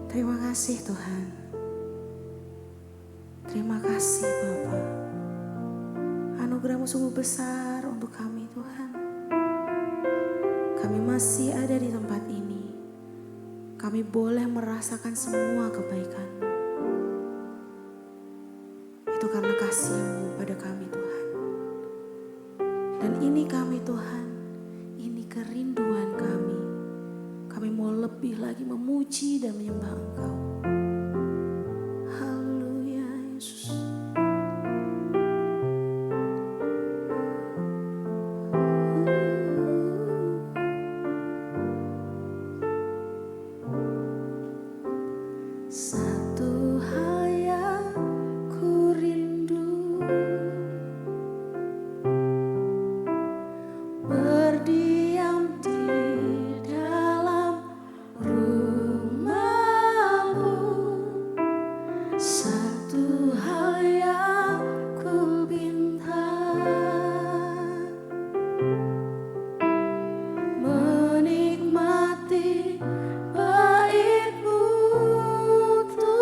Terima kasih Tuhan. Terima kasih Bapa. Anugerah-Mu sungguh besar untuk kami Tuhan. Kami masih ada di tempat ini. Kami boleh merasakan semua kebaikan-Mu. Itu karena kasih-Mu pada kami Tuhan. Dan ini kami Tuhan, ini kerinduan kami. Kami mau lebih lagi memuji dan menyembah Engkau. Haleluya Yesus. Satu hal yang ku rindu, berdiam di dalam rumah-Mu. Satu hal yang ku minta, menikmati bait-Mu Tuhan.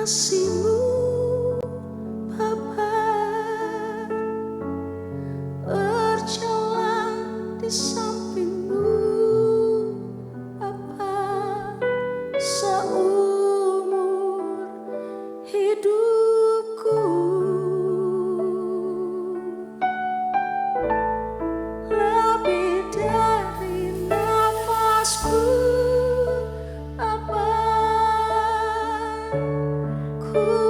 kasih-Mu Bapa, berjalan di samping-Mu Bapa, seumur hidupku. Lebih dari nafasku Bapa, ku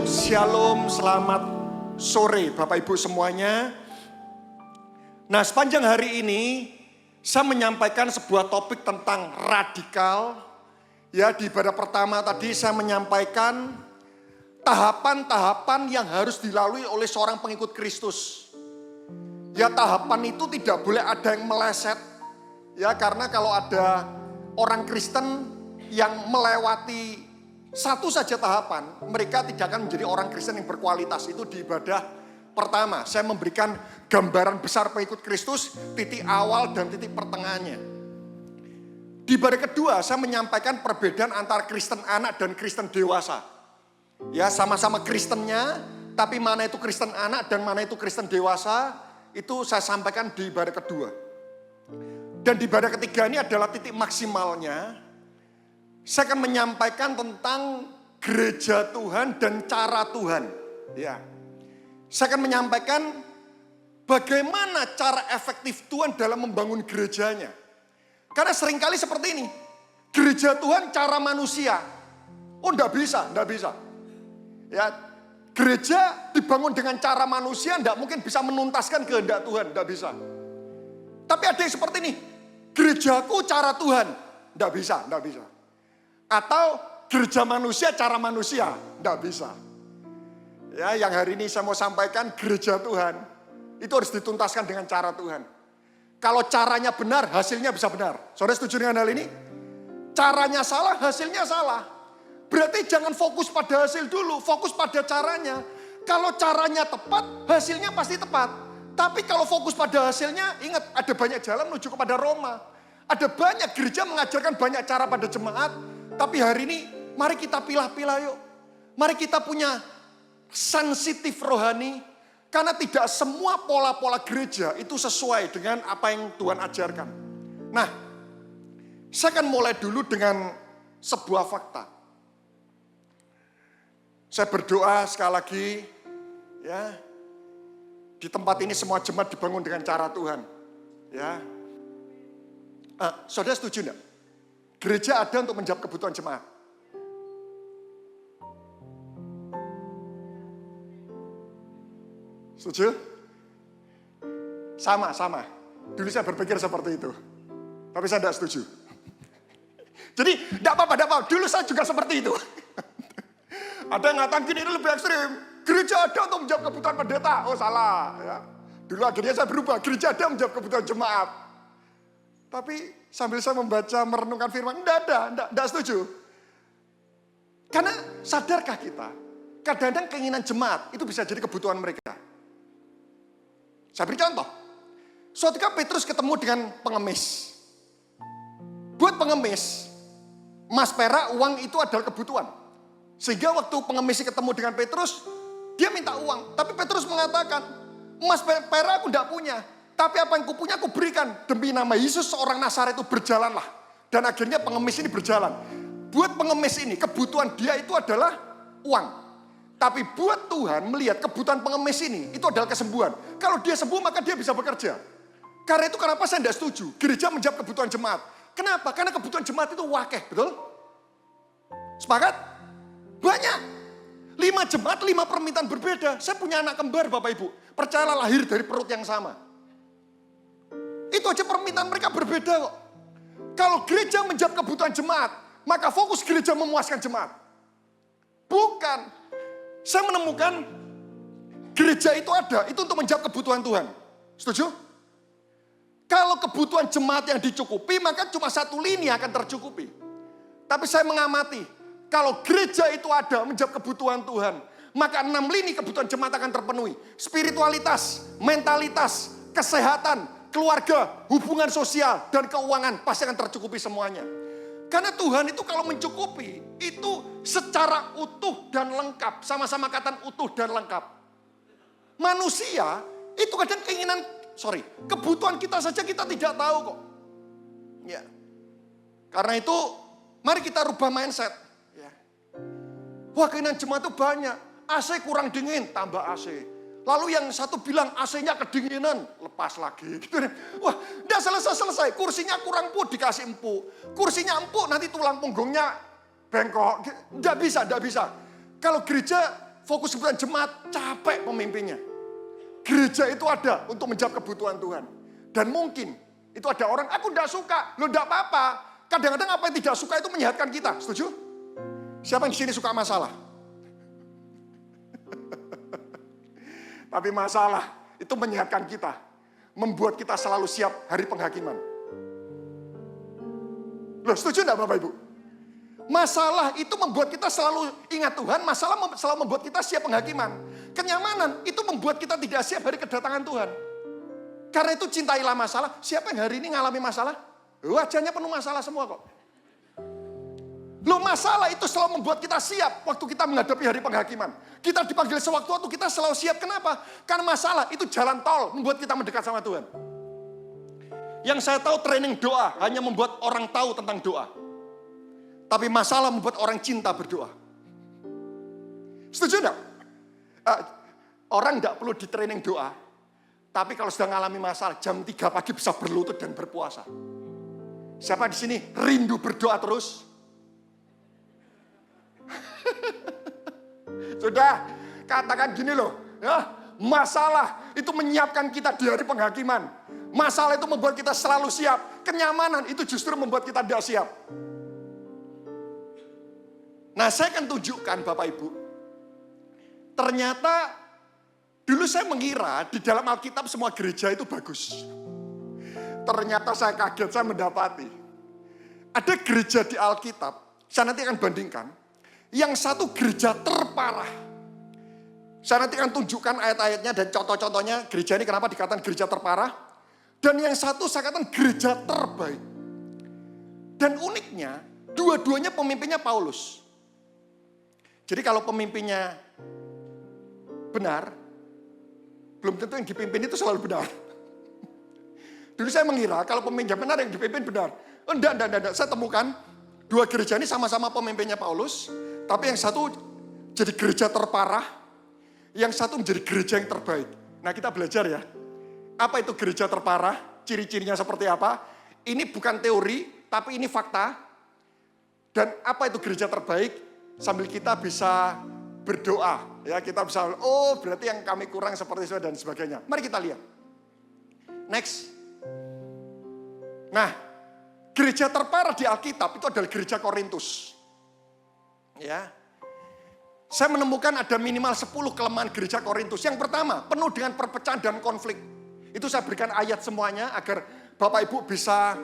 Shalom, selamat sore Bapak Ibu semuanya. Nah, sepanjang hari ini saya menyampaikan sebuah topik tentang radikal. Ya, di ibadah pertama tadi saya menyampaikan tahapan-tahapan yang harus dilalui oleh seorang pengikut Kristus. Ya, tahapan itu tidak boleh ada yang meleset. Ya, karena kalau ada orang Kristen yang melewati satu saja tahapan, mereka tidak akan menjadi orang Kristen yang berkualitas. Itu di ibadah pertama. Saya memberikan gambaran besar pengikut Kristus, titik awal dan titik pertengahannya. Di ibadah kedua, saya menyampaikan perbedaan antara Kristen anak dan Kristen dewasa. Ya, sama-sama Kristennya, tapi mana itu Kristen anak dan mana itu Kristen dewasa, itu saya sampaikan di ibadah kedua. Dan di ibadah ketiga ini adalah titik maksimalnya. Saya akan menyampaikan tentang gereja Tuhan dan cara Tuhan. Ya, saya akan menyampaikan bagaimana cara efektif Tuhan dalam membangun gerejanya. Karena seringkali seperti ini, gereja Tuhan cara manusia. Oh, enggak bisa. Ya, gereja dibangun dengan cara manusia, enggak mungkin bisa menuntaskan kehendak Tuhan, enggak bisa. Tapi ada yang seperti ini, gerejaku cara Tuhan, enggak bisa. Atau gereja manusia cara manusia, enggak bisa. Ya, yang hari ini saya mau sampaikan gereja Tuhan itu harus dituntaskan dengan cara Tuhan. Kalau caranya benar, hasilnya bisa benar. Saudara setuju dengan hal ini? Caranya salah, hasilnya salah. Berarti jangan fokus pada hasil dulu, fokus pada caranya. Kalau caranya tepat, hasilnya pasti tepat. Tapi kalau fokus pada hasilnya, ingat ada banyak jalan menuju kepada Roma. Ada banyak gereja mengajarkan banyak cara pada jemaat. Tapi hari ini, mari kita pilah-pilah yuk. Mari kita punya sensitif rohani. Karena tidak semua pola-pola gereja itu sesuai dengan apa yang Tuhan ajarkan. Nah, saya akan mulai dulu dengan sebuah fakta. Saya berdoa sekali lagi, ya, di tempat ini semua jemaat dibangun dengan cara Tuhan. Ya, saudara setuju enggak? Gereja ada untuk menjawab kebutuhan jemaat. Setuju? Sama. Dulu saya berpikir seperti itu. Tapi saya tidak setuju. Jadi, tidak apa-apa. Dulu saya juga seperti itu. Ada yang ngatakan gini, ini lebih ekstrim. Gereja ada untuk menjawab kebutuhan pendeta. Oh, salah. Ya. Dulu akhirnya saya berubah. Gereja ada menjawab kebutuhan jemaat. Tapi sambil saya membaca, merenungkan firman, tidak setuju. Karena sadarkah kita, kadang-kadang keinginan jemaat itu bisa jadi kebutuhan mereka. Saya beri contoh. Suatu ketika Petrus ketemu dengan pengemis. Buat pengemis, emas perak uang itu adalah kebutuhan. Sehingga waktu pengemis ketemu dengan Petrus, dia minta uang. Tapi Petrus mengatakan, emas perak aku tidak punya. Tapi apa yang kupunya aku berikan. Demi nama Yesus seorang Nazaret itu berjalanlah. Dan akhirnya pengemis ini berjalan. Buat pengemis ini kebutuhan dia itu adalah uang. Tapi buat Tuhan melihat kebutuhan pengemis ini itu adalah kesembuhan. Kalau dia sembuh maka dia bisa bekerja. Karena itu kenapa saya tidak setuju. Gereja menjawab kebutuhan jemaat. Kenapa? Karena kebutuhan jemaat itu wakeh, betul? Sepakat? Banyak. 5 jemaat, 5 permintaan berbeda. Saya punya anak kembar Bapak Ibu. Percayalah lahir dari perut yang sama. Itu aja permintaan mereka berbeda kok. Kalau gereja menjawab kebutuhan jemaat, maka fokus gereja memuaskan jemaat. Bukan. Saya menemukan gereja itu ada, itu untuk menjawab kebutuhan Tuhan. Setuju? Kalau kebutuhan jemaat yang dicukupi, maka cuma satu lini akan tercukupi. Tapi saya mengamati, kalau gereja itu ada menjawab kebutuhan Tuhan, maka 6 lini kebutuhan jemaat akan terpenuhi. Spiritualitas, mentalitas, kesehatan, keluarga, hubungan sosial, dan keuangan pasti akan tercukupi semuanya. Karena Tuhan itu kalau mencukupi, itu secara utuh dan lengkap. Sama-sama kata utuh dan lengkap. Manusia itu kadang kebutuhan kita saja kita tidak tahu kok. Ya. Karena itu, mari kita rubah mindset. Ya. Wah, keinginan jemaat itu banyak. AC kurang dingin, tambah AC. Lalu yang satu bilang AC-nya kedinginan, lepas lagi. Gitu. Wah, udah selesai. Kursinya kurang empuk, dikasih empuk. Kursinya empuk, nanti tulang punggungnya bengkok. Tidak bisa. Kalau gereja fokus kebutuhan jemaat, capek pemimpinnya. Gereja itu ada untuk menjawab kebutuhan Tuhan. Dan mungkin itu ada orang, aku tidak suka. Loh, tidak apa-apa. Kadang-kadang apa yang tidak suka itu menyehatkan kita. Setuju? Siapa yang di sini suka masalah? Tapi masalah itu menyehatkan kita. Membuat kita selalu siap hari penghakiman. Loh, setuju enggak Bapak Ibu? Masalah itu membuat kita selalu ingat Tuhan. Masalah selalu membuat kita siap penghakiman. Kenyamanan itu membuat kita tidak siap hari kedatangan Tuhan. Karena itu cintailah masalah. Siapa yang hari ini ngalami masalah? Wajahnya penuh masalah semua kok. Loh, masalah itu selalu membuat kita siap waktu kita menghadapi hari penghakiman. Kita dipanggil sewaktu-waktu, kita selalu siap. Kenapa? Karena masalah itu jalan tol membuat kita mendekat sama Tuhan. Yang saya tahu training doa hanya membuat orang tahu tentang doa. Tapi masalah membuat orang cinta berdoa. Setuju enggak? Orang enggak perlu di training doa. Tapi kalau sudah mengalami masalah, jam 3 pagi bisa berlutut dan berpuasa. Siapa di sini rindu berdoa terus? Sudah, katakan gini loh. Ya, masalah itu menyiapkan kita di hari penghakiman. Masalah itu membuat kita selalu siap. Kenyamanan itu justru membuat kita tidak siap. Nah, saya akan tunjukkan Bapak Ibu. Ternyata dulu saya mengira di dalam Alkitab semua gereja itu bagus. Ternyata saya kaget, saya mendapati. Ada gereja di Alkitab, saya nanti akan bandingkan. Yang satu gereja terparah. Saya nanti akan tunjukkan ayat-ayatnya dan contoh-contohnya gereja ini kenapa dikatakan gereja terparah. Dan yang satu saya katakan gereja terbaik. Dan uniknya, dua-duanya pemimpinnya Paulus. Jadi kalau pemimpinnya benar, belum tentu yang dipimpin itu selalu benar. Dulu saya mengira kalau pemimpinnya benar, yang dipimpin benar. Enggak. Saya temukan dua gereja ini sama-sama pemimpinnya Paulus, tapi yang satu jadi gereja terparah, yang satu menjadi gereja yang terbaik. Nah, kita belajar ya. Apa itu gereja terparah? Ciri-cirinya seperti apa? Ini bukan teori, tapi ini fakta. Dan apa itu gereja terbaik? Sambil kita bisa berdoa, ya kita bisa, oh berarti yang kami kurang seperti itu dan sebagainya. Mari kita lihat. Next. Nah, gereja terparah di Alkitab itu adalah gereja Korintus. Ya. Saya menemukan ada minimal 10 kelemahan gereja Korintus. Yang pertama, penuh dengan perpecahan dan konflik. Itu saya berikan ayat semuanya agar Bapak Ibu bisa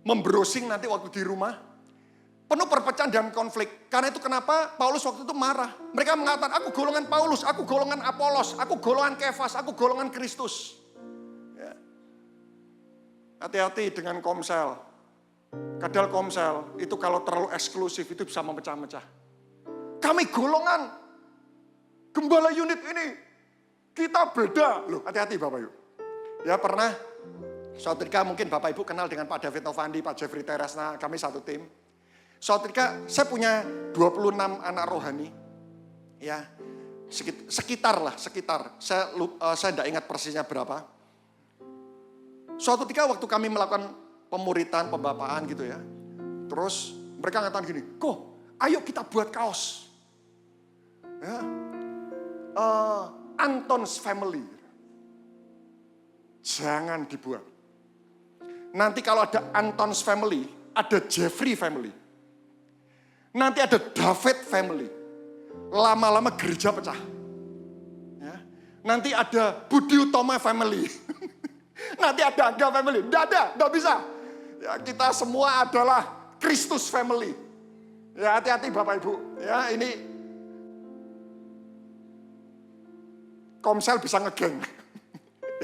membrowsing nanti waktu di rumah. Penuh perpecahan dan konflik. Karena itu kenapa Paulus waktu itu marah. Mereka mengatakan, aku golongan Paulus, aku golongan Apolos, aku golongan Kefas, aku golongan Kristus. Ya. Hati-hati dengan komsel. Kadal komsel itu kalau terlalu eksklusif itu bisa memecah-mecah. Kami golongan gembala unit ini. Kita beda. Loh, hati-hati Bapak Ibu. Ya pernah, suatu ketika mungkin Bapak Ibu kenal dengan Pak David Novandi, Pak Jeffrey Teresna, kami satu tim. Suatu ketika saya punya 26 anak rohani. Ya, sekitar. Saya tidak ingat persisnya berapa. Suatu ketika waktu kami melakukan pemuritan, pembapaan gitu ya. Terus mereka ngatakan gini, kok ayo kita buat kaos. Ya. Anton's Family. Jangan dibuat. Nanti kalau ada Anton's Family, ada Jeffrey Family. Nanti ada David Family. Lama-lama gereja pecah. Ya. Nanti ada Budi Utama Family. Nanti ada Angga Family. Tidak bisa. Ya, kita semua adalah Kristus Family. Ya, hati-hati Bapak Ibu. Ya, ini komsel bisa ngegeng.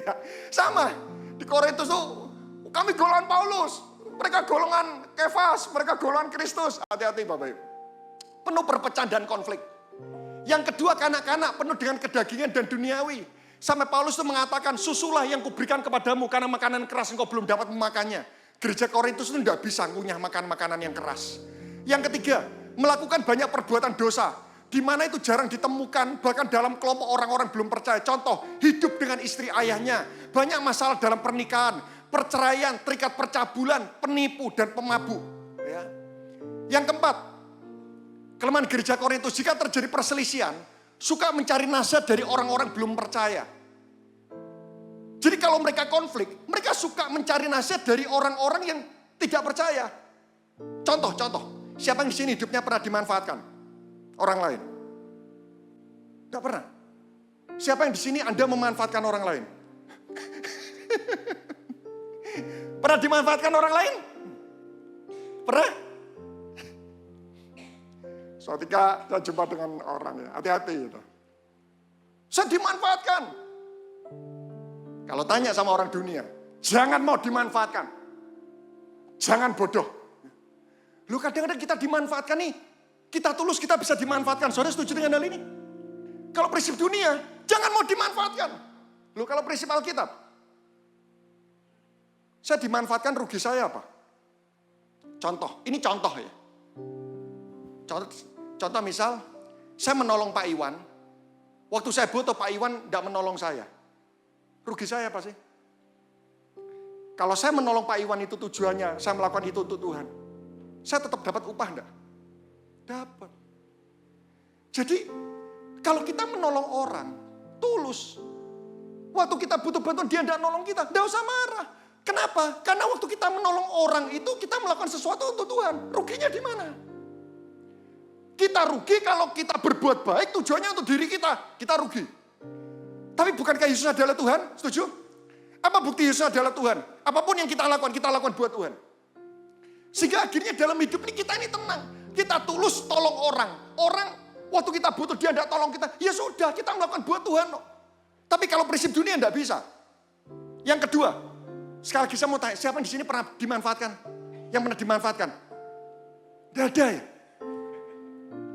Ya, sama di Korintus tuh kami golongan Paulus, mereka golongan Kefas, mereka golongan Kristus. Hati-hati Bapak Ibu. Penuh perpecahan dan konflik. Yang kedua, kanak-kanak penuh dengan kedagingan dan duniawi. Sampai Paulus itu mengatakan, susulah yang kuberikan kepadamu karena makanan keras engkau belum dapat memakannya. Gereja Korintus itu tidak bisa ngunyah makan makanan yang keras. Yang ketiga, melakukan banyak perbuatan dosa. Di mana itu jarang ditemukan, bahkan dalam kelompok orang-orang belum percaya. Contoh, hidup dengan istri ayahnya. Banyak masalah dalam pernikahan, perceraian, terikat percabulan, penipu, dan pemabuk. Ya. Yang keempat, kelemahan gereja Korintus, jika terjadi perselisihan, suka mencari nasihat dari orang-orang belum percaya. Jadi kalau mereka konflik, mereka suka mencari nasihat dari orang-orang yang tidak percaya. Contoh, siapa yang di sini hidupnya pernah dimanfaatkan orang lain? Tidak pernah. Siapa yang di sini Anda memanfaatkan orang lain? Pernah dimanfaatkan orang lain? Pernah? Suatu ketika saya jumpa dengan orang ya, hati-hati gitu. Saya dimanfaatkan. Kalau tanya sama orang dunia, jangan mau dimanfaatkan. Jangan bodoh. Lu kadang-kadang kita dimanfaatkan nih. Kita tulus, kita bisa dimanfaatkan. Saudara setuju dengan hal ini? Kalau prinsip dunia, jangan mau dimanfaatkan. Lu kalau prinsip Alkitab, saya dimanfaatkan, rugi saya apa? Contoh, ini contoh ya. Contoh misal, saya menolong Pak Iwan. Waktu saya butuh Pak Iwan tidak menolong saya. Rugi saya apa sih? Kalau saya menolong Pak Iwan itu tujuannya, saya melakukan itu untuk Tuhan. Saya tetap dapat upah enggak? Dapat. Jadi, kalau kita menolong orang, tulus. Waktu kita butuh bantuan, dia enggak nolong kita, enggak usah marah. Kenapa? Karena waktu kita menolong orang itu, kita melakukan sesuatu untuk Tuhan. Ruginya di mana? Kita rugi kalau kita berbuat baik, tujuannya untuk diri kita. Kita rugi. Tapi bukankah Yesus adalah Tuhan? Setuju? Apa bukti Yesus adalah Tuhan? Apapun yang kita lakukan buat Tuhan. Sehingga akhirnya dalam hidup ini kita ini tenang. Kita tulus tolong orang. Orang waktu kita butuh dia tidak tolong kita. Ya sudah, kita melakukan buat Tuhan. Tapi kalau prinsip dunia tidak bisa. Yang kedua, sekali lagi saya mau tanya, siapa yang di sini pernah dimanfaatkan? Yang pernah dimanfaatkan? Tidak ada ya?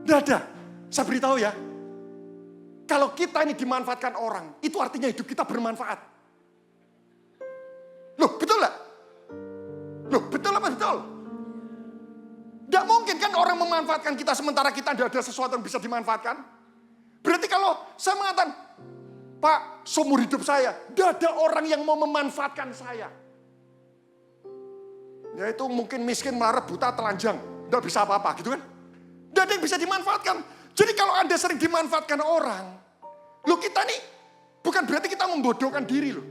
Tidak ada. Saya beritahu ya. Kalau kita ini dimanfaatkan orang, itu artinya hidup kita bermanfaat. Loh, betul gak? Loh, betul apa betul? Tidak mungkin kan orang memanfaatkan kita sementara kita tidak ada sesuatu yang bisa dimanfaatkan. Berarti kalau saya mengatakan, Pak, seumur hidup saya, tidak ada orang yang mau memanfaatkan saya. Yaitu mungkin miskin, melarat, buta, telanjang. Tidak bisa apa-apa gitu kan. Tidak ada yang bisa dimanfaatkan. Jadi kalau Anda sering dimanfaatkan orang, loh kita nih Bukan berarti kita membodohkan diri loh.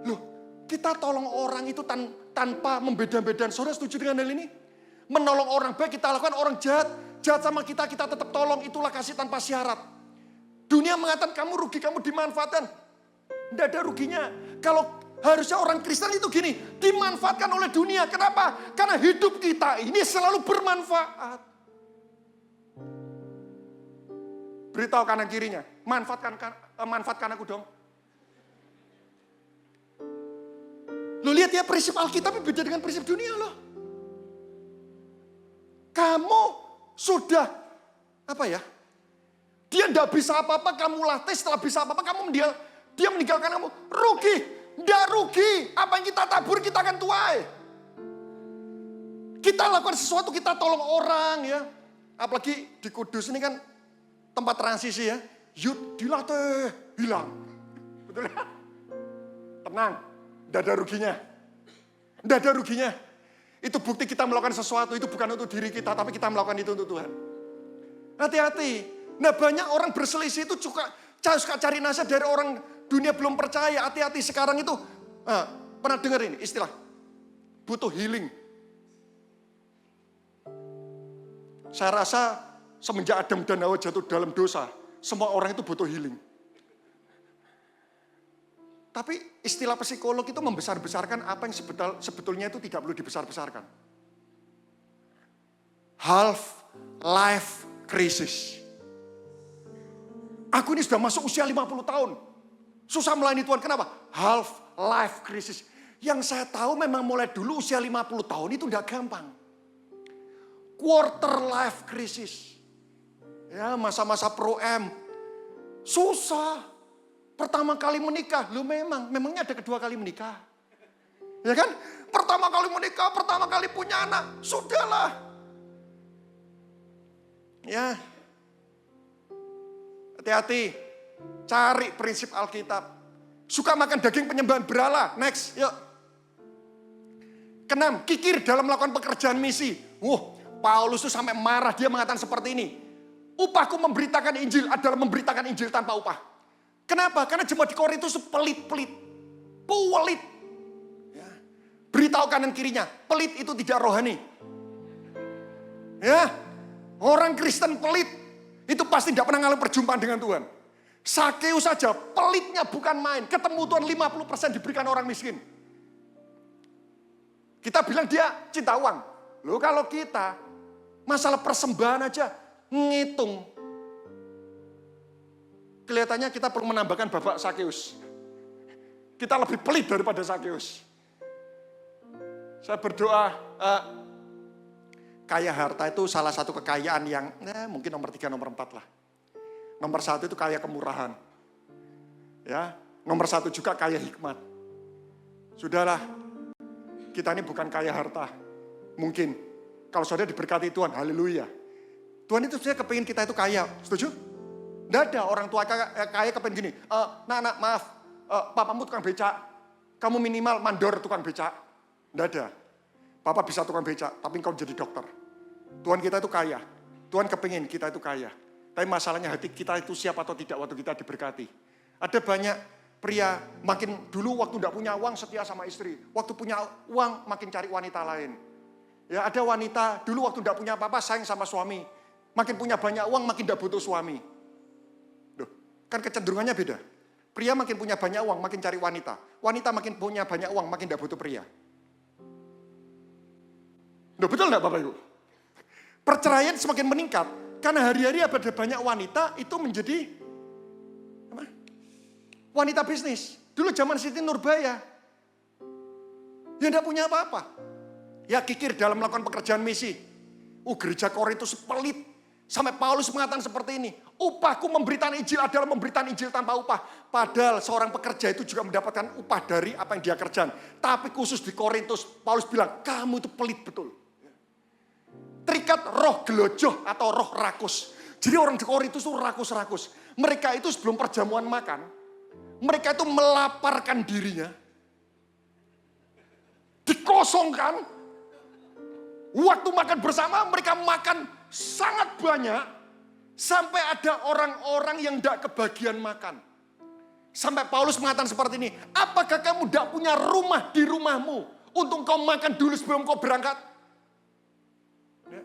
Loh, kita tolong orang itu tanpa membeda-bedakan. Saudara setuju dengan hal ini? Menolong orang baik kita lakukan, orang jahat sama kita tetap tolong. Itulah kasih tanpa syarat. Dunia mengatakan kamu rugi, kamu dimanfaatkan. Tidak ada ruginya. Kalau harusnya orang Kristen itu gini, dimanfaatkan oleh dunia. Kenapa? Karena hidup kita ini selalu bermanfaat. Beritahu kanan kirinya, manfaatkan aku dong. Lo lihat ya, prinsip Alkitab beda dengan prinsip dunia loh. Kamu sudah, dia tidak bisa apa-apa, kamu latih, setelah bisa apa-apa, dia meninggalkan kamu. Rugi, tidak rugi. Apa yang kita tabur, kita akan tuai. Kita lakukan sesuatu, kita tolong orang ya. Apalagi di Kudus ini kan tempat transisi ya. Yud dilatih, hilang. Betul ya? Tenang, tidak ada ruginya. Tidak ada ruginya. Itu bukti kita melakukan sesuatu, itu bukan untuk diri kita, tapi kita melakukan itu untuk Tuhan. Hati-hati. Nah banyak orang berselisih itu suka cari nasihat dari orang dunia belum percaya. Hati-hati sekarang itu, pernah dengar ini istilah, butuh healing. Saya rasa semenjak Adam dan Hawa jatuh dalam dosa, semua orang itu butuh healing. Tapi istilah psikolog itu membesar-besarkan apa yang sebetulnya itu tidak perlu dibesar-besarkan. Half life crisis. Aku ini sudah masuk usia 50 tahun. Susah melayani Tuhan. Kenapa? Half life crisis. Yang saya tahu memang mulai dulu usia 50 tahun itu tidak gampang. Quarter life crisis. Ya, masa-masa pro-M. Susah. Pertama kali menikah, memangnya ada kedua kali menikah. Ya kan? Pertama kali menikah, pertama kali punya anak, sudahlah. Ya. Hati-hati. Cari prinsip Alkitab. Suka makan daging penyembahan berhala. Next, yuk. Keenam, kikir dalam melakukan pekerjaan misi. Paulus itu sampai marah, dia mengatakan seperti ini. Upahku memberitakan Injil adalah memberitakan Injil tanpa upah. Kenapa? Karena jemaat di Korintus pelit-pelit. Pelit. Ya. Beritahu kanan kirinya, pelit itu tidak rohani. Ya. Orang Kristen pelit, itu pasti tidak pernah mengalami perjumpaan dengan Tuhan. Sakeus saja, pelitnya bukan main. Ketemu Tuhan 50% diberikan orang miskin. Kita bilang dia cinta uang. Loh kalau kita, masalah persembahan aja, ngitung. Kelihatannya kita perlu menambahkan Bapak Sakeus. Kita lebih pelit daripada Sakeus. Saya berdoa, kaya harta itu salah satu kekayaan yang mungkin nomor 3, nomor 4 lah. Nomor 1 itu kaya kemurahan. Ya, nomor 1 juga kaya hikmat. Sudahlah, kita ini bukan kaya harta. Mungkin, kalau saudara diberkati Tuhan, haleluya. Tuhan itu sebenarnya kepingin kita itu kaya, setuju? Tidak ada orang tua kaya kepengen gini, nak maaf, papamu tukang becak, kamu minimal mandor tukang becak. Tidak ada. Papa bisa tukang becak, tapi engkau jadi dokter. Tuhan kita itu kaya. Tuhan kepingin kita itu kaya. Tapi masalahnya hati kita itu siap atau tidak waktu kita diberkati. Ada banyak pria makin dulu waktu tidak punya uang setia sama istri. Waktu punya uang makin cari wanita lain. Ya ada wanita dulu waktu tidak punya apa-apa sayang sama suami. Makin punya banyak uang makin tidak butuh suami. Kan kecenderungannya beda. Pria makin punya banyak uang, makin cari wanita. Wanita makin punya banyak uang, makin tidak butuh pria. Betul enggak Bapak Ibu? Perceraian semakin meningkat, karena hari-hari ada banyak wanita, itu menjadi wanita bisnis. Dulu zaman Siti Nurbaya, ya tidak punya apa-apa. Ya kikir dalam melakukan pekerjaan misi. Gereja Korintus pelit. Sampai Paulus mengatakan seperti ini, upahku memberitakan Injil adalah memberitakan Injil tanpa upah. Padahal seorang pekerja itu juga mendapatkan upah dari apa yang dia kerjakan. Tapi khusus di Korintus, Paulus bilang, kamu itu pelit betul. Terikat roh gelojoh atau roh rakus. Jadi orang di Korintus itu rakus-rakus. Mereka itu sebelum perjamuan makan, mereka itu melaparkan dirinya. Dikosongkan. Waktu makan bersama mereka makan sangat banyak. Sampai ada orang-orang yang tidak kebagian makan. Sampai Paulus mengatakan seperti ini, apakah kamu tidak punya rumah di rumahmu untuk kau makan dulu sebelum kau berangkat? Ya.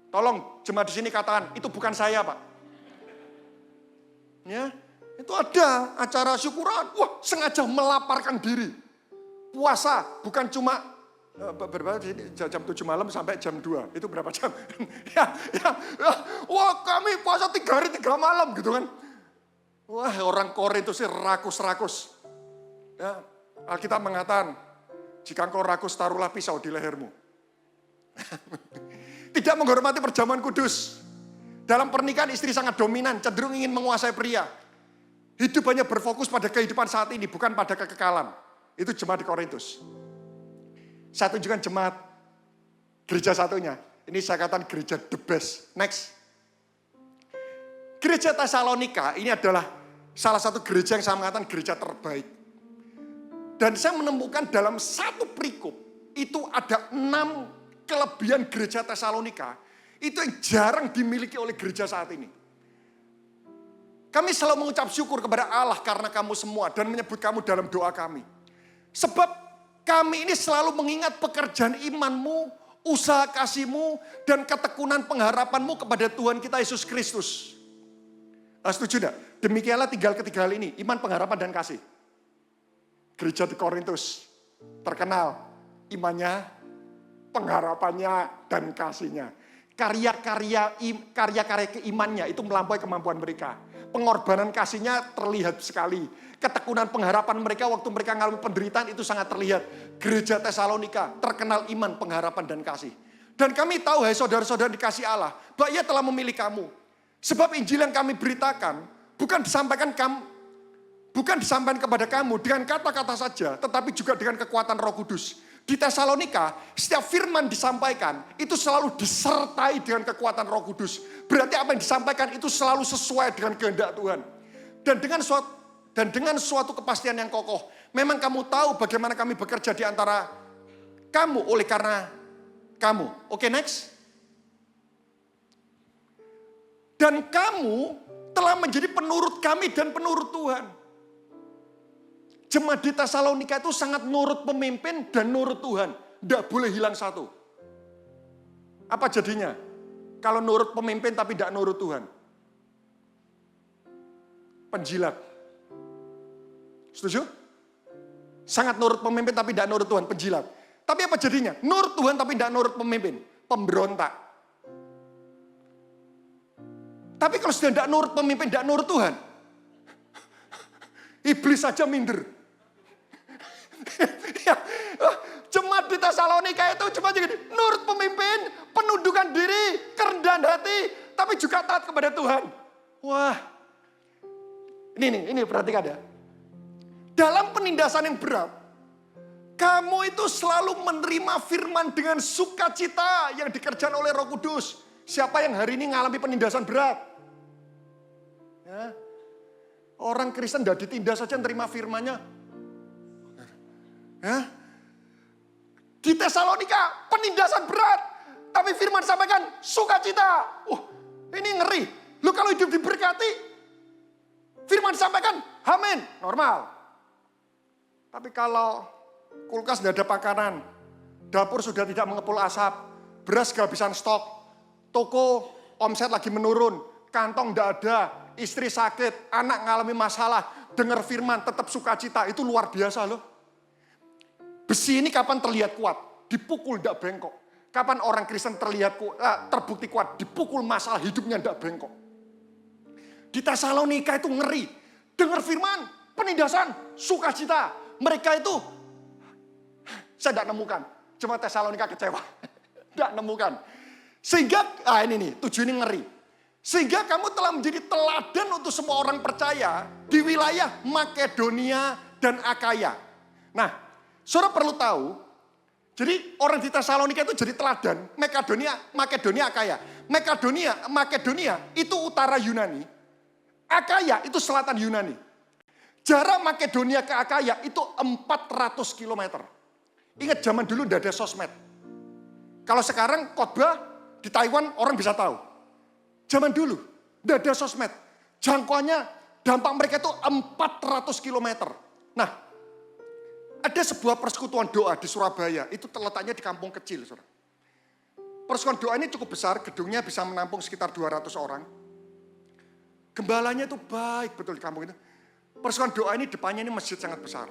Tolong jemaat di sini katakan, itu bukan saya Pak. Ya, itu ada acara syukuran, wah sengaja melaparkan diri. Puasa bukan cuma berapa jam 7 malam sampai jam 2, itu berapa jam? ya, wah kami puasa 3 hari 3 malam gitu kan. Wah orang Korintus sih rakus-rakus. Ya, Alkitab mengatakan, jika engkau rakus taruhlah pisau di lehermu. Tidak menghormati perjamuan kudus. Dalam pernikahan istri sangat dominan, cenderung ingin menguasai pria. Hidup hanya berfokus pada kehidupan saat ini, bukan pada kekekalan. Itu jemaat di Korintus. Saya tunjukkan jemaat gereja satunya. Ini saya katakan gereja the best. Next. Gereja Tesalonika ini adalah salah satu gereja yang saya mengatakan gereja terbaik. Dan saya menemukan dalam satu perikop, itu ada 6 kelebihan gereja Tesalonika. Itu yang jarang dimiliki oleh gereja saat ini. Kami selalu mengucap syukur kepada Allah karena kamu semua dan menyebut kamu dalam doa kami. Sebab kami ini selalu mengingat pekerjaan imanmu, usaha kasihmu, dan ketekunan pengharapanmu kepada Tuhan kita Yesus Kristus. Setuju enggak? Demikianlah tinggal ketiga hal ini, iman, pengharapan, dan kasih. Gereja di Korintus terkenal imannya, pengharapannya, dan kasihnya. Karya-karya keimannya itu melampaui kemampuan mereka. Pengorbanan kasihnya terlihat sekali. Ketekunan pengharapan mereka waktu mereka mengalami penderitaan itu sangat terlihat. Gereja Tesalonika terkenal iman, pengharapan, dan kasih. Dan kami tahu, hai saudara-saudara dikasih Allah, bahwa Ia telah memilih kamu. Sebab Injil yang kami beritakan bukan disampaikan kepada kamu dengan kata-kata saja, tetapi juga dengan kekuatan Roh Kudus. Di Tesalonika, setiap firman disampaikan itu selalu disertai dengan kekuatan Roh Kudus. Berarti apa yang disampaikan itu selalu sesuai dengan kehendak Tuhan. Dan dengan suatu kepastian yang kokoh. Memang kamu tahu bagaimana kami bekerja di antara kamu oleh karena kamu. Oke, next. Dan kamu telah menjadi penurut kami dan penurut Tuhan. Jemaat di Tesalonika itu sangat nurut pemimpin dan nurut Tuhan. Tidak boleh hilang satu. Apa jadinya? Kalau nurut pemimpin tapi tidak nurut Tuhan. Penjilat. Setuju? Sangat nurut pemimpin tapi tidak nurut Tuhan. Penjilat. Tapi apa jadinya? Nurut Tuhan tapi tidak nurut pemimpin. Pemberontak. Tapi kalau sudah tidak nurut pemimpin, tidak nurut Tuhan. Iblis saja minder. Ya, jemaat di Tesalonika itu cuma jadi nurut pemimpin, penundukan diri, kerendahan hati, tapi juga taat kepada Tuhan. Wah, ini perhatikan ya. Dalam penindasan yang berat, kamu itu selalu menerima firman dengan sukacita yang dikerjakan oleh Roh Kudus. Siapa yang hari ini mengalami penindasan berat? Ya. Orang Kristen tidak ditindas saja menerima firman-Nya. Ya. Di Tesalonika penindasan berat, tapi firman sampaikan sukacita. Ini ngeri. Lu kalau hidup diberkati, firman sampaikan amin, normal. Tapi kalau kulkas tidak ada makanan, dapur sudah tidak mengepul asap, beras kehabisan stok, toko omset lagi menurun, kantong tidak ada, istri sakit, anak mengalami masalah, dengar firman tetap sukacita, itu luar biasa loh. Besi ini kapan terlihat kuat? Dipukul tidak bengkok. Kapan orang Kristen terlihat terbukti kuat? Dipukul masalah hidupnya tidak bengkok. Di Tesalonika itu ngeri. Dengar firman, penindasan, sukacita. Mereka itu, saya tidak nemukan. Cuma Tesalonika kecewa. Tidak nemukan. Sehingga, ini nih, tujuan ini ngeri. Sehingga kamu telah menjadi teladan untuk semua orang percaya di wilayah Makedonia dan Akaya. Nah, saudara perlu tahu, jadi orang di Tesalonika itu jadi teladan, Makedonia, Akaya. Makedonia itu utara Yunani, Akaya itu selatan Yunani. Jarak Makedonia ke Akaya itu 400 km. Ingat zaman dulu tidak ada sosmed. Kalau sekarang khotbah di Taiwan orang bisa tahu. Zaman dulu tidak ada sosmed. Jangkauannya dampak mereka itu 400 kilometer. Nah, ada sebuah persekutuan doa di Surabaya, itu terletaknya di kampung kecil. Saudara. Persekutuan doa ini cukup besar, gedungnya bisa menampung sekitar 200 orang. Gembalanya itu baik betul di kampung itu. Persekutuan doa ini depannya ini masjid sangat besar.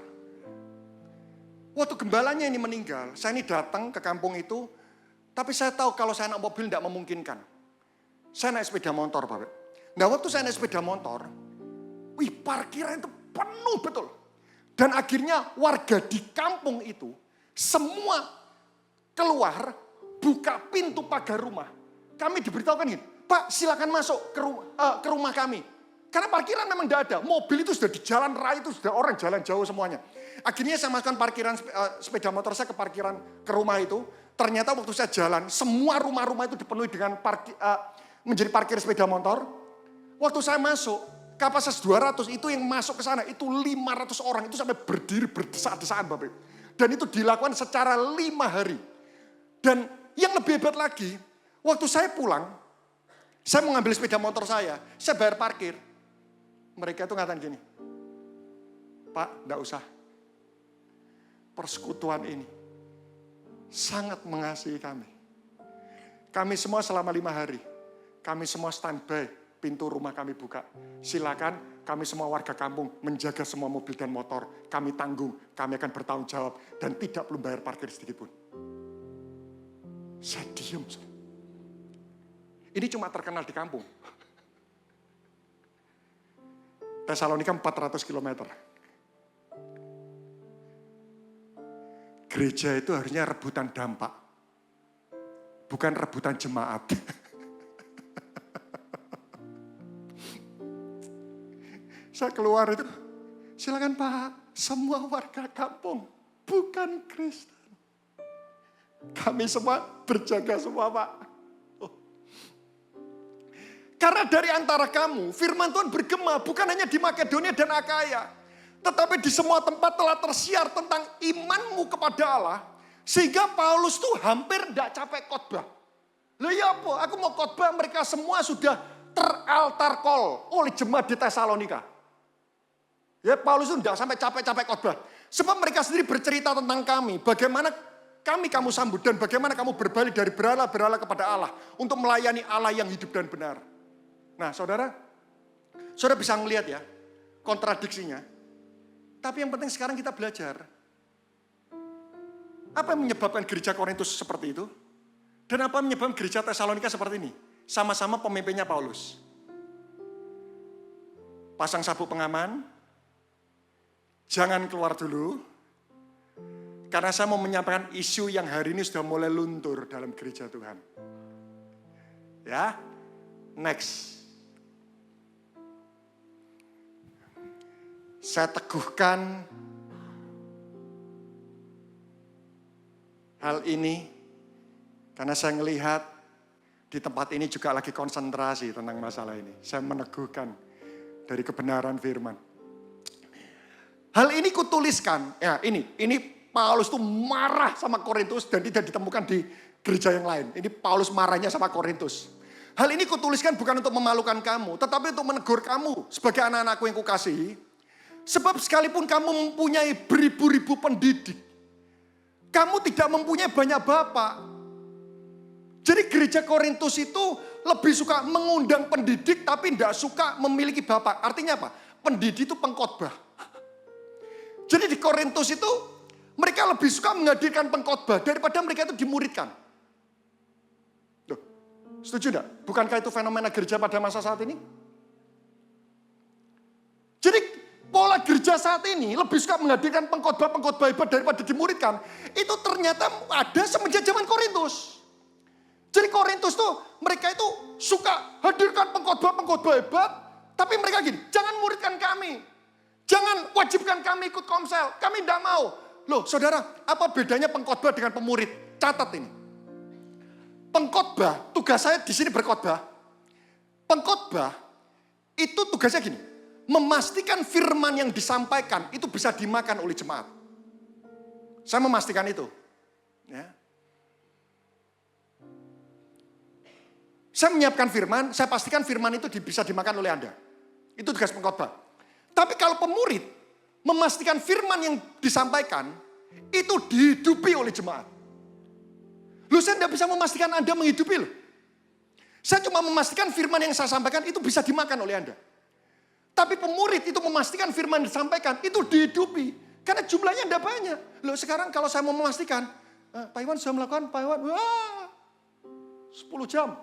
Waktu gembalanya ini meninggal, saya ini datang ke kampung itu, tapi saya tahu kalau saya naik mobil tidak memungkinkan. Saya naik sepeda motor, Bapak. Nah, waktu saya naik sepeda motor, parkiran itu penuh betul. Dan akhirnya warga di kampung itu, semua keluar, buka pintu pagar rumah. Kami diberitahukan gini, Pak silakan masuk ke rumah kami. Karena parkiran memang tidak ada. Mobil itu sudah di jalan raya itu sudah orang jalan jauh semuanya. Akhirnya saya masukkan parkiran sepeda motor saya ke parkiran ke rumah itu. Ternyata waktu saya jalan, semua rumah-rumah itu dipenuhi dengan menjadi parkir sepeda motor. Waktu saya masuk, kapasitas 200 itu yang masuk ke sana itu 500 orang itu sampai berdiri berdesak-desakan Bapak. Dan itu dilakukan secara 5 hari. Dan yang lebih hebat lagi, waktu saya pulang, saya mau ngambil sepeda motor saya bayar parkir. Mereka itu ngatain gini, Pak, enggak usah. Persekutuan ini sangat mengasihi kami. Kami semua selama 5 hari, kami semua standby, pintu rumah kami buka. Silakan, kami semua warga kampung menjaga semua mobil dan motor. Kami tanggung, kami akan bertanggung jawab dan tidak perlu bayar parkir sedikit pun. Saya diam. Ini cuma terkenal di kampung. Tesalonika 400 km. Gereja itu harusnya rebutan dampak. Bukan rebutan jemaat. Saya keluar itu, silakan Pak, semua warga kampung bukan Kristen. Kami semua berjaga semua Pak. Karena dari antara kamu, firman Tuhan bergema bukan hanya di Makedonia dan Akaya. Tetapi di semua tempat telah tersiar tentang imanmu kepada Allah. Sehingga Paulus tuh hampir tidak capek khotbah. Loh ya apa, aku mau khotbah mereka semua sudah teraltar call oleh jemaat di Tesalonika. Ya Paulus itu tidak sampai capek-capek khotbah. Sebab mereka sendiri bercerita tentang kami. Bagaimana kamu sambut dan bagaimana kamu berbalik dari berhala-berhala kepada Allah. Untuk melayani Allah yang hidup dan benar. Nah saudara bisa melihat ya kontradiksinya. Tapi yang penting sekarang kita belajar. Apa yang menyebabkan gereja Korintus seperti itu? Dan apa yang menyebabkan gereja Tesalonika seperti ini? Sama-sama pemimpinnya Paulus. Pasang sabuk pengaman. Jangan keluar dulu. Karena saya mau menyampaikan isu yang hari ini sudah mulai luntur dalam gereja Tuhan. Ya, next. Saya teguhkan hal ini karena saya melihat di tempat ini juga lagi konsentrasi tentang masalah ini. Saya meneguhkan dari kebenaran firman. Hal ini kutuliskan, ya ini Paulus tuh marah sama Korintus dan tidak ditemukan di gereja yang lain. Ini Paulus marahnya sama Korintus. Hal ini kutuliskan bukan untuk memalukan kamu, tetapi untuk menegur kamu sebagai anak-anakku yang kukasihi. Sebab sekalipun kamu mempunyai beribu-ribu pendidik, kamu tidak mempunyai banyak bapak. Jadi gereja Korintus itu lebih suka mengundang pendidik tapi tidak suka memiliki bapak. Artinya apa? Pendidik itu pengkhotbah. Jadi di Korintus itu mereka lebih suka menghadirkan pengkhotbah daripada mereka itu dimuridkan. Loh, setuju enggak? Bukankah itu fenomena gereja pada masa saat ini? Jadi pola gereja saat ini lebih suka menghadirkan pengkhotbah hebat daripada dimuridkan. Itu ternyata ada semenjak zaman Korintus. Jadi Korintus tuh mereka itu suka hadirkan pengkhotbah hebat, tapi mereka gini, jangan muridkan kami. Jangan wajibkan kami ikut komsel, kami tidak mau. Loh saudara, apa bedanya pengkhotbah dengan pemurid? Catat ini. Pengkhotbah, tugas saya di sini berkhotbah. Pengkhotbah itu tugasnya gini, memastikan firman yang disampaikan itu bisa dimakan oleh jemaat. Saya memastikan itu. Ya. Saya menyiapkan firman, saya pastikan firman itu bisa dimakan oleh Anda. Itu tugas pengkhotbah. Tapi kalau pemurid memastikan firman yang disampaikan itu dihidupi oleh jemaat. Loh, saya tidak bisa memastikan Anda menghidupi loh. Saya cuma memastikan firman yang saya sampaikan itu bisa dimakan oleh Anda. Tapi pemurid itu memastikan firman yang disampaikan itu dihidupi. Karena jumlahnya tidak banyak. Loh, sekarang kalau saya mau memastikan, Pak Iwan sudah melakukan, Pak Iwan, 10 jam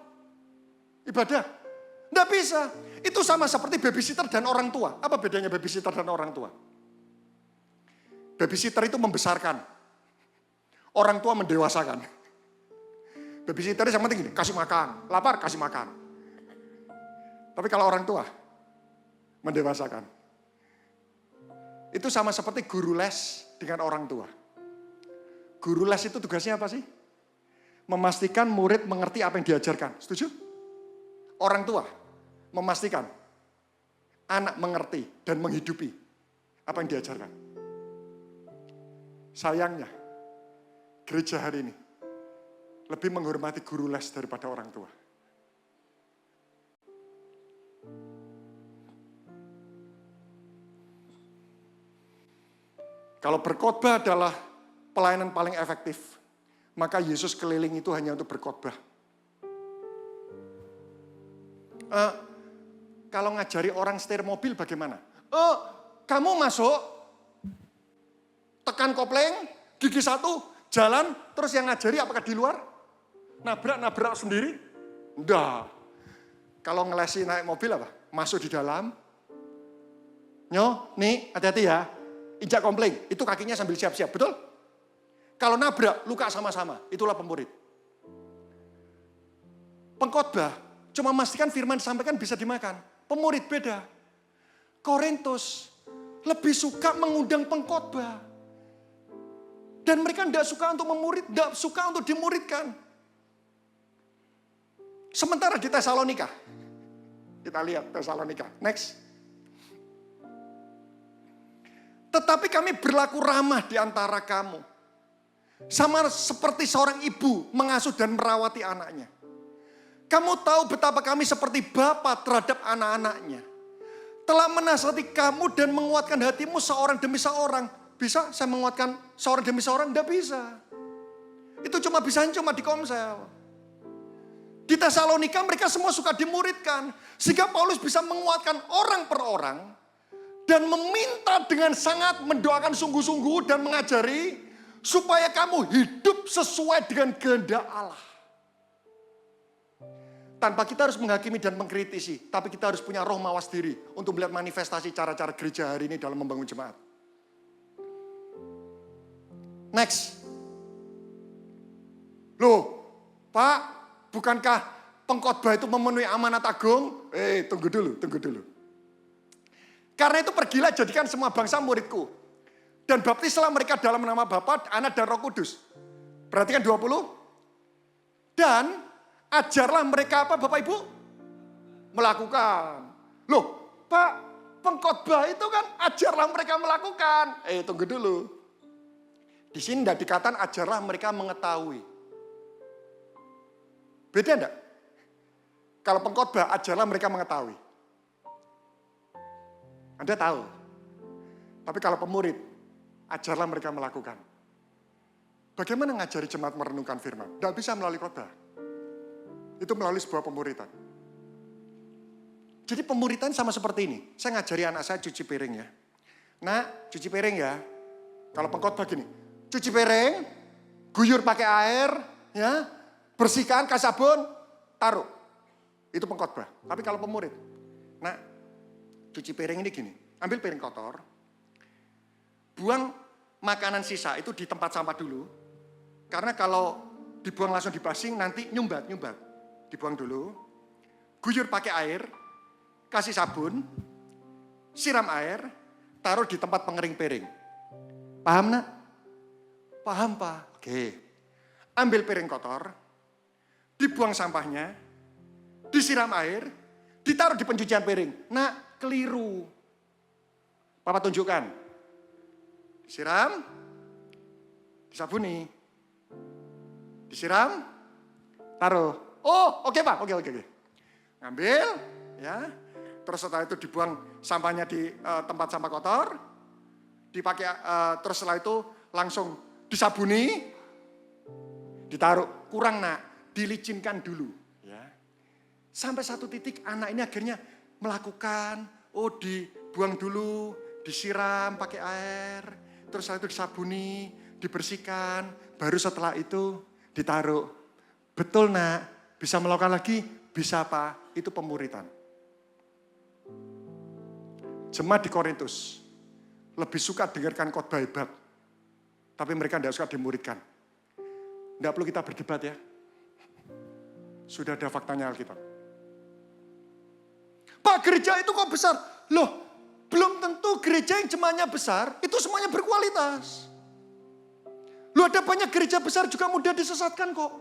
ibadah. Tidak bisa. Itu sama seperti babysitter dan orang tua. Apa bedanya babysitter dan orang tua? Babysitter itu membesarkan. Orang tua mendewasakan. Babysitter yang penting gini, kasih makan. Lapar, kasih makan. Tapi kalau orang tua, mendewasakan. Itu sama seperti guru les dengan orang tua. Guru les itu tugasnya apa sih? Memastikan murid mengerti apa yang diajarkan. Setuju? Orang tua memastikan anak mengerti dan menghidupi apa yang diajarkan. Sayangnya, gereja hari ini lebih menghormati guru les daripada orang tua. Kalau berkhotbah adalah pelayanan paling efektif, maka Yesus keliling itu hanya untuk berkhotbah. Kalau ngajari orang setir mobil bagaimana? Kamu masuk, tekan kopling, gigi 1, jalan, terus yang ngajari apakah di luar? Nabrak sendiri? Enggak. Kalau ngelesi naik mobil apa? Masuk di dalam. Nih hati-hati ya. Injak kompling, itu kakinya sambil siap-siap, betul? Kalau nabrak, luka sama-sama, itulah pemurid. Pengkhotbah cuma memastikan firman disampaikan bisa dimakan. Pemurid beda. Korintus lebih suka mengundang pengkhotbah. Dan mereka tidak suka untuk tidak suka untuk dimuridkan. Sementara di Tesalonika, kita lihat Tesalonika, next. Tetapi kami berlaku ramah di antara kamu. Sama seperti seorang ibu mengasuh dan merawati anaknya. Kamu tahu betapa kami seperti bapa terhadap anak-anaknya. Telah menasihati kamu dan menguatkan hatimu seorang demi seorang. Bisa saya menguatkan seorang demi seorang? Tidak bisa. Itu cuma di Komsel. Di Tesalonika mereka semua suka dimuridkan. Sehingga Paulus bisa menguatkan orang per orang. Dan meminta dengan sangat mendoakan sungguh-sungguh dan mengajari supaya kamu hidup sesuai dengan kehendak Allah. Tanpa kita harus menghakimi dan mengkritisi, tapi kita harus punya roh mawas diri untuk melihat manifestasi cara-cara gereja hari ini dalam membangun jemaat. Next. Loh, Pak, bukankah pengkhotbah itu memenuhi amanat agung? Tunggu dulu. Karena itu pergilah jadikan semua bangsa muridku. Dan baptislah mereka dalam nama Bapa, Anak dan Roh Kudus. Perhatikan 20. Dan ajarlah mereka apa Bapak Ibu? Melakukan. Loh Pak, pengkhotbah itu kan ajarlah mereka melakukan. Tunggu dulu. Di sini tidak dikatakan ajarlah mereka mengetahui. Beda enggak? Kalau pengkhotbah ajarlah mereka mengetahui. Anda tahu. Tapi kalau pemurid, ajarlah mereka melakukan. Bagaimana ngajari jemaat merenungkan firman? Tidak bisa melalui khotbah. Itu melalui sebuah pemuritan. Jadi pemuritan sama seperti ini. Saya ngajari anak saya cuci piring ya. Nak, cuci piring ya. Kalau pengkhotbah gini. Cuci piring, guyur pakai air, ya, bersihkan, kasih sabun, taruh. Itu pengkhotbah. Tapi kalau pemurid, nak, cuci piring ini gini, ambil piring kotor, buang makanan sisa itu di tempat sampah dulu, karena kalau dibuang langsung di basing nanti nyumbat. Dibuang dulu, guyur pakai air, kasih sabun, siram air, taruh di tempat pengering piring. Paham nak? Paham Pak. Oke. Ambil piring kotor, dibuang sampahnya, disiram air, ditaruh di pencucian piring. Nak, keliru. Papa tunjukkan. Disiram, disabuni. Disiram, taruh. Oh, oke Pak, oke. Ngambil, ya. terus setelah itu dibuang sampahnya di tempat sampah kotor, dipakai, terus setelah itu langsung disabuni, ditaruh. Kurang nak, dilicinkan dulu. Ya. Sampai satu titik anak ini akhirnya melakukan, dibuang dulu, disiram pakai air, terus setelah itu disabuni, dibersihkan, baru setelah itu ditaruh. Betul nak, bisa melakukan lagi, bisa apa? Itu pemuritan. Jemaat di Korintus lebih suka dengarkan khotbah hebat, tapi mereka tidak suka dimuridkan. Tidak perlu kita berdebat ya. Sudah ada faktanya Alkitab. Pak, gereja itu kok besar? Loh, belum tentu gereja yang jemaahnya besar, itu semuanya berkualitas. Loh, ada banyak gereja besar juga mudah disesatkan kok.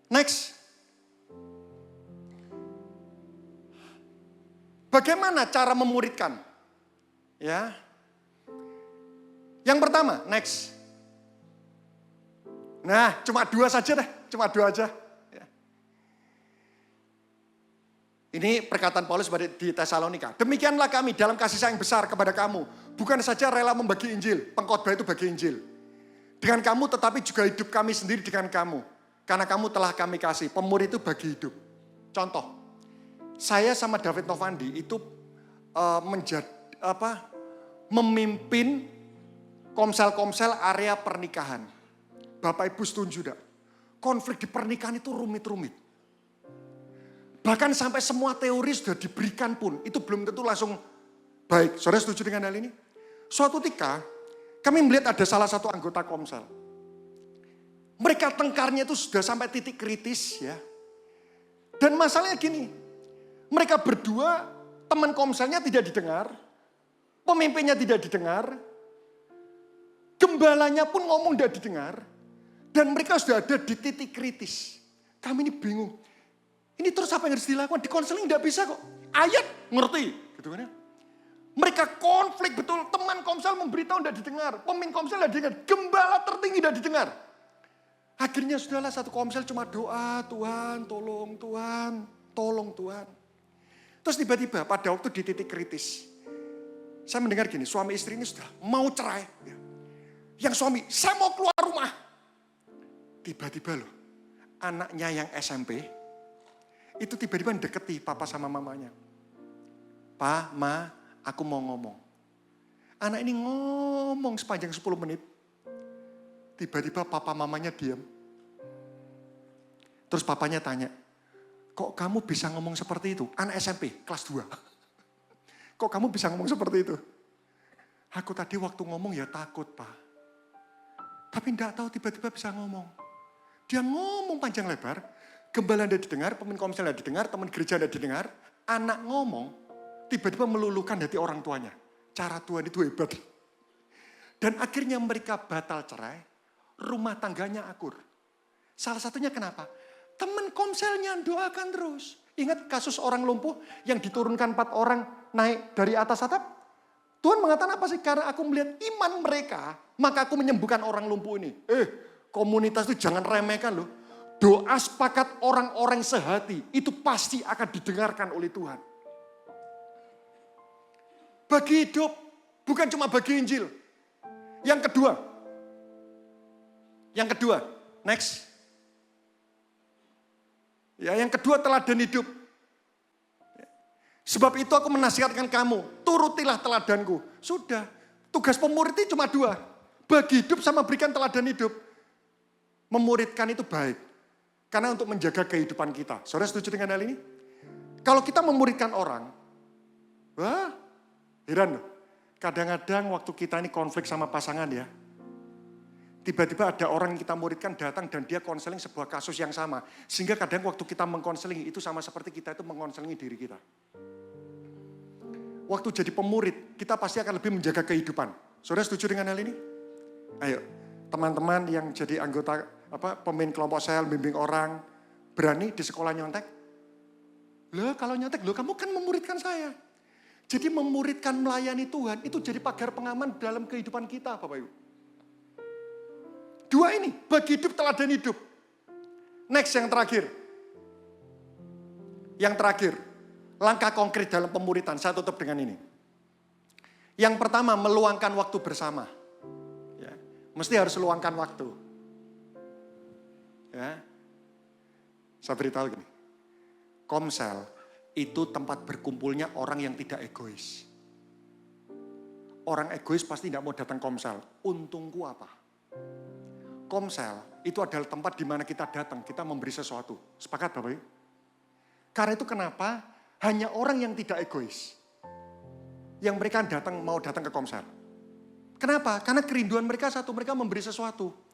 Next. Bagaimana cara memuridkan? Ya. Yang pertama, next. Nah, cuma 2 saja deh, cuma 2 aja. Ya. Ini perkataan Paulus di Tesalonika. Demikianlah kami dalam kasih sayang besar kepada kamu. Bukan saja rela membagi Injil, pengkhotbah itu bagi Injil. Dengan kamu tetapi juga hidup kami sendiri dengan kamu. Karena kamu telah kami kasih, pemurid itu bagi hidup. Contoh, saya sama David Novandi itu memimpin komsel-komsel area pernikahan. Bapak Ibu setuju tidak? Konflik di pernikahan itu rumit-rumit. Bahkan sampai semua teori sudah diberikan pun, itu belum tentu langsung baik. Saudara setuju dengan hal ini? Suatu ketika, kami melihat ada salah satu anggota komsel. Mereka tengkarnya itu sudah sampai titik kritis ya. Dan masalahnya gini, mereka berdua, teman komselnya tidak didengar, pemimpinnya tidak didengar, gembalanya pun ngomong tidak didengar, dan mereka sudah ada di titik kritis. Kami ini bingung. Ini terus apa yang harus dilakukan? Di konseling tidak bisa kok. Ayat ngerti, gitu kan ya. Mereka konflik betul, teman komsel memberitahu tidak didengar, pemimpin komsel tidak didengar, gembala tertinggi tidak didengar. Akhirnya sudahlah satu komsel cuma doa, Tuhan tolong Tuhan, tolong Tuhan. Terus tiba-tiba pada waktu di titik kritis, saya mendengar gini, suami istri ini sudah mau cerai. Yang suami, saya mau keluar rumah. Tiba-tiba loh, anaknya yang SMP, itu tiba-tiba mendekati papa sama mamanya. Pa, ma, aku mau ngomong. Anak ini ngomong sepanjang 10 menit. Tiba-tiba papa mamanya diam. Terus papanya tanya, kok kamu bisa ngomong seperti itu? Anak SMP, kelas 2. Kok kamu bisa ngomong seperti itu? Aku tadi waktu ngomong ya takut, Pak. Tapi enggak tahu tiba-tiba bisa ngomong. Dia ngomong panjang lebar, gembala tidak didengar, pemimpin komsel tidak didengar, teman gereja tidak didengar. Anak ngomong, tiba-tiba meluluhkan hati orang tuanya. Cara Tuhan itu hebat. Dan akhirnya mereka batal cerai, rumah tangganya akur. Salah satunya kenapa? Teman komselnya doakan terus. Ingat kasus orang lumpuh yang diturunkan 4 orang naik dari atas atap? Tuhan mengatakan apa sih? Karena aku melihat iman mereka, maka aku menyembuhkan orang lumpuh ini. Komunitas itu jangan remehkan loh. Doa sepakat orang-orang sehati, itu pasti akan didengarkan oleh Tuhan. Bagi hidup, bukan cuma bagi Injil. Yang kedua, next. Ya, yang kedua teladan hidup. Sebab itu aku menasihatkan kamu, turutilah teladanku. Sudah, tugas pemurid itu cuma 2. Bagi hidup sama berikan teladan hidup. Memuridkan itu baik. Karena untuk menjaga kehidupan kita. Saudara setuju dengan hal ini? Kalau kita memuridkan orang, wah, heran loh. Kadang-kadang waktu kita ini konflik sama pasangan ya. Tiba-tiba ada orang yang kita muridkan datang dan dia konseling sebuah kasus yang sama. Sehingga kadang waktu kita mengkonseling itu sama seperti kita itu mengkonselingi diri kita. Waktu jadi pemurid, kita pasti akan lebih menjaga kehidupan. Saudara setuju dengan hal ini? Ayo, teman-teman yang jadi anggota pemimpin kelompok sel, bimbing orang, berani di sekolah nyontek? Loh, kalau nyontek, loh kamu kan memuridkan saya. Jadi memuridkan melayani Tuhan, itu jadi pagar pengaman dalam kehidupan kita, Bapak Ibu. 2 ini, bagi hidup teladan hidup. Next yang terakhir. Yang terakhir, langkah konkret dalam pemuritan. Saya tutup dengan ini. Yang pertama, meluangkan waktu bersama. Ya, mesti harus luangkan waktu. Ya, saya beritahu gini, Komsel itu tempat berkumpulnya orang yang tidak egois. Orang egois pasti tidak mau datang Komsel. Untungku apa? Komsel itu adalah tempat di mana kita datang, kita memberi sesuatu. Sepakat Bapak Ibu? Karena itu kenapa hanya orang yang tidak egois yang mereka mau datang ke Komsel. Kenapa? Karena kerinduan mereka satu, mereka memberi sesuatu.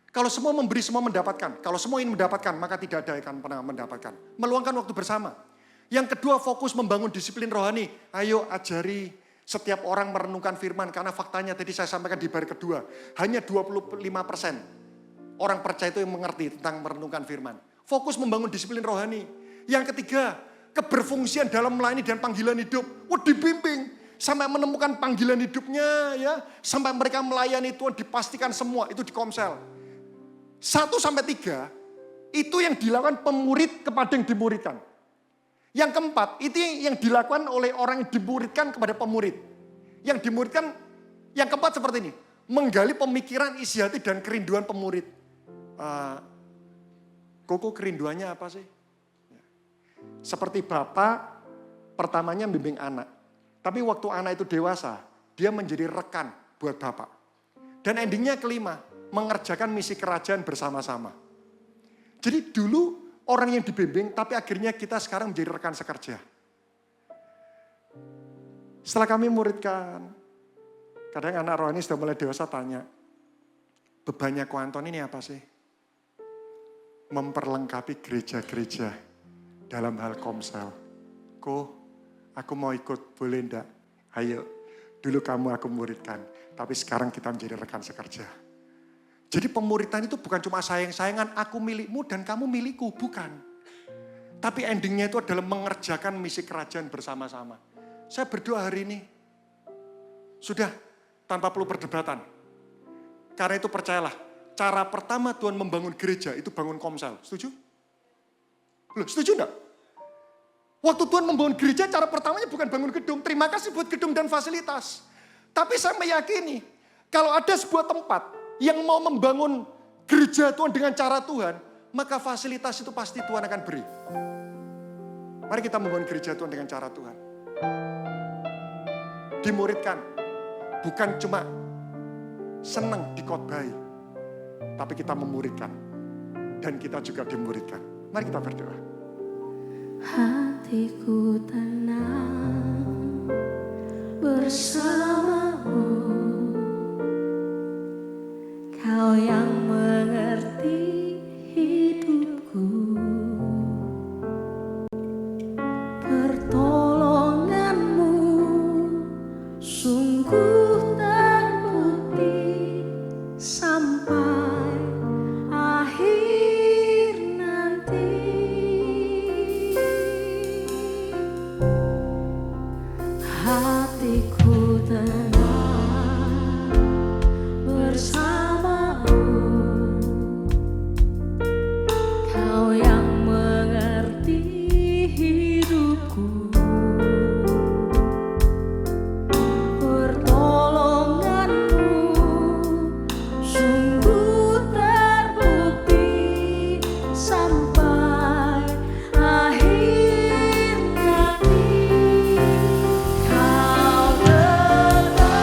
Kalau semua memberi, semua mendapatkan. Kalau semua ingin mendapatkan, maka tidak ada yang akan pernah mendapatkan. Meluangkan waktu bersama. Yang kedua, fokus membangun disiplin rohani. Ayo ajari setiap orang merenungkan firman. Karena faktanya tadi saya sampaikan di baris kedua. Hanya 25% orang percaya itu yang mengerti tentang merenungkan firman. Fokus membangun disiplin rohani. Yang ketiga, keberfungsian dalam melayani dan panggilan hidup. Dibimbing. Sampai menemukan panggilan hidupnya. Ya, sampai mereka melayani Tuhan, dipastikan semua. Itu di Komsel. 1-3, itu yang dilakukan pemurid kepada yang dimuridkan. Yang keempat, itu yang dilakukan oleh orang yang dimuridkan kepada pemurid. Yang dimuridkan, yang keempat seperti ini. Menggali pemikiran, isi hati, dan kerinduan pemurid. Koko kerinduannya apa sih? Seperti bapak, pertamanya membimbing anak. Tapi waktu anak itu dewasa, dia menjadi rekan buat bapak. Dan endingnya kelima, mengerjakan misi kerajaan bersama-sama. Jadi dulu orang yang dibimbing, tapi akhirnya kita sekarang menjadi rekan sekerja. Setelah kami muridkan, kadang anak rohani sudah mulai dewasa tanya, bebannya Ko Anton ini apa sih? Memperlengkapi gereja-gereja dalam hal Komsel. Ko, aku mau ikut, boleh enggak? Ayo, dulu kamu aku muridkan, tapi sekarang kita menjadi rekan sekerja. Jadi pemuritan itu bukan cuma sayang-sayangan, aku milikmu dan kamu milikku, bukan. Tapi endingnya itu adalah mengerjakan misi kerajaan bersama-sama. Saya berdoa hari ini, sudah tanpa perlu perdebatan. Karena itu percayalah, cara pertama Tuhan membangun gereja itu bangun Komsel. Setuju? Loh, setuju enggak? Waktu Tuhan membangun gereja, cara pertamanya bukan bangun gedung. Terima kasih buat gedung dan fasilitas. Tapi saya meyakini, kalau ada sebuah tempat yang mau membangun gereja Tuhan dengan cara Tuhan, maka fasilitas itu pasti Tuhan akan beri. Mari kita membangun gereja Tuhan dengan cara Tuhan. Dimuridkan, bukan cuma senang dikhotbahi, tapi kita memuridkan. Dan kita juga dimuridkan. Mari kita berdoa. Hatiku tenang bersamamu, Kau yang mengerti hidupku. Pertolonganmu sungguh terbukti sampai akhir nanti. Hatiku tenang bersamamu, Kau yang mengerti hidupku. Pertolonganmu sungguh terbukti sampai akhir nanti. Kau tetap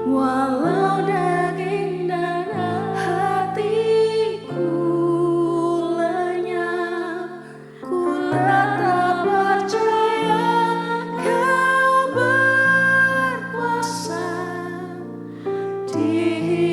Walau daging dan hatiku lenyap, ku tetap percaya Kau berkuasa di